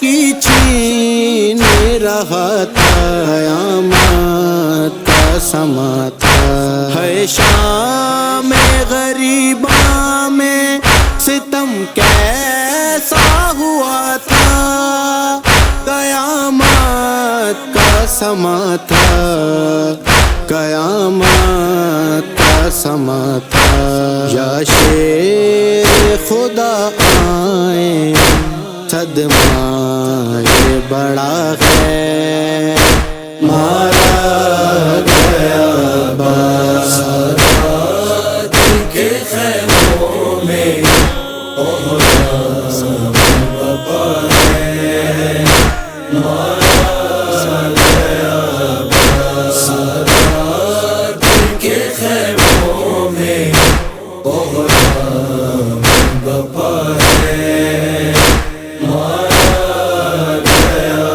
کی چھین رہا تھا، قیامت کا سما تھا، ہے شام غریباں میں ستم کیسا ہوا تھا، قیامت کا سما تھا، قیامت کا سما تھا، یا شیر خدا آئے صدمہ یہ بڑا ہے، مارا گیا بادشاہ کے خیموں میں، بپا ہے، مارا گیا بادشاہ کے خیموں میں، بپا ہے، مارا گیا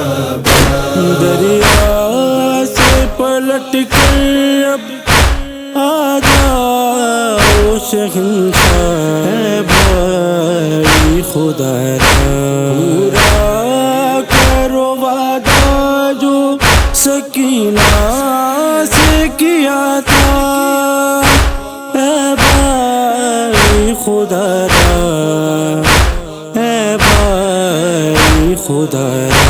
دریا سے پلٹ کر اب آ جاؤ شہنشاہ، ہے بھائی خدا را پورا کرو وعدہ جو سکینہ سے کیا تھا، ہے بھائی خدا را، ہے بھائی خدا را،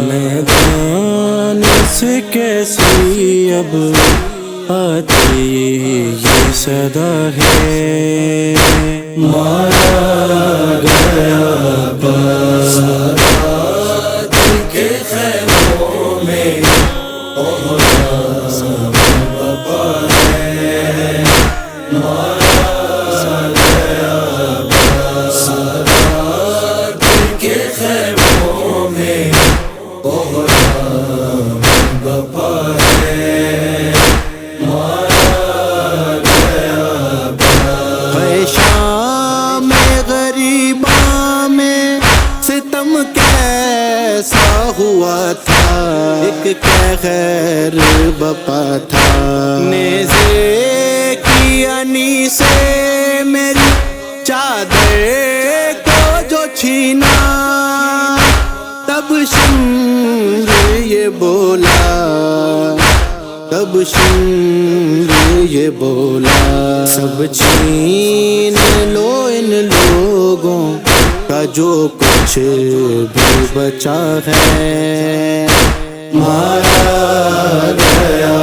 میدان سے کیسی اب آتی یہ صدا ہے، مارا گیا بادشاہ کے خیموں میں، بپا ہے، مارا گیا بادشاہ کے خیموں میں، بپا ہے، مارا گیا ہے شام غریباں میں ستم کیسا ہوا تھا، ایک قہر بپا تھا، نیزے کی انی سے میری چادر کو جو چھینا، تب شمر یہ بولا، تب شمر یہ بولا، سب چھین لو ان لوگوں کا جو کچھ بھی بچا ہے، مارا گیا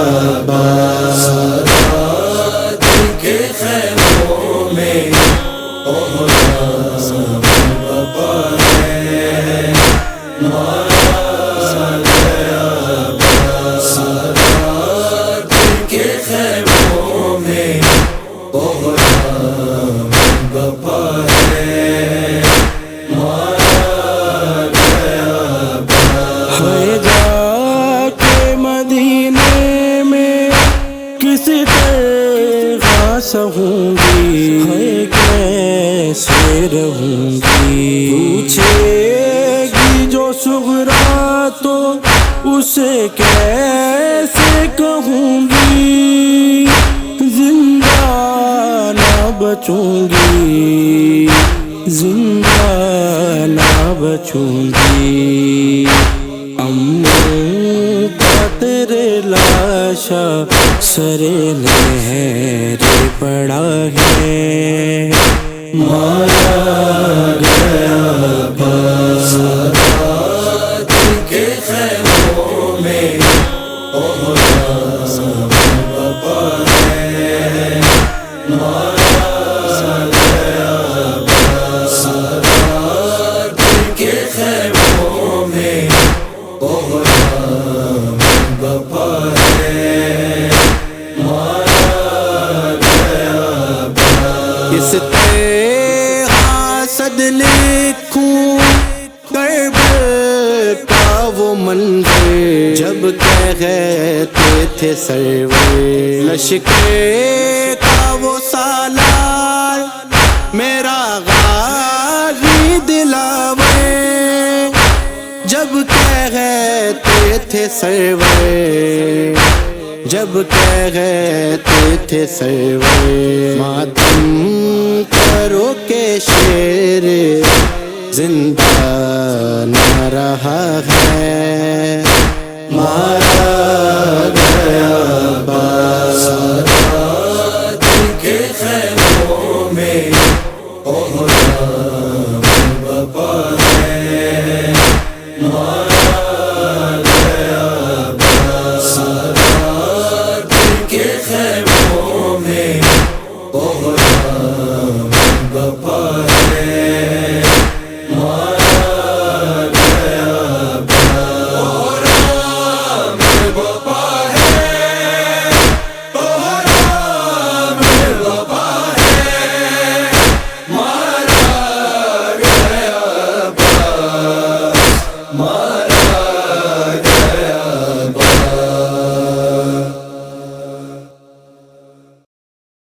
بادشاہ کے خیموں میں، بپا ہے، مارا گیا بادشاہ کے خیموں میں، بپا ہے، مارا گیا ہے جا کے مدینے میں کس طرح سہوں گی، ہے کیسے رہوں گی، پوچھے گی جو صغرا تو اسے کیسے کہوں گی، زندہ نہ بچوں گی، زندہ نہ بچوں گی، اموں کا تیرے لاشا سرے نہر پڑا ہے، مارا گیا بادشاہ کے خیموں میں، بپا ہے، مارا گیا بادشاہ کے خیموں میں، بپا ہے، مارا گیا کس طرح صد لکھوں کربلا کا وہ منظر، جب کہتے تھے سرور لشکر کا وہ سالار، میرا غازی دلاور، جب کہتے تھے سرور، جب کہتے تھے سرور، ماتم کرو کہ شیر زندہ نہ رہا ہے، مارا گیا سادات کے خیموں میں احرام بپا ہے، مارا گیا سادات کے خیموں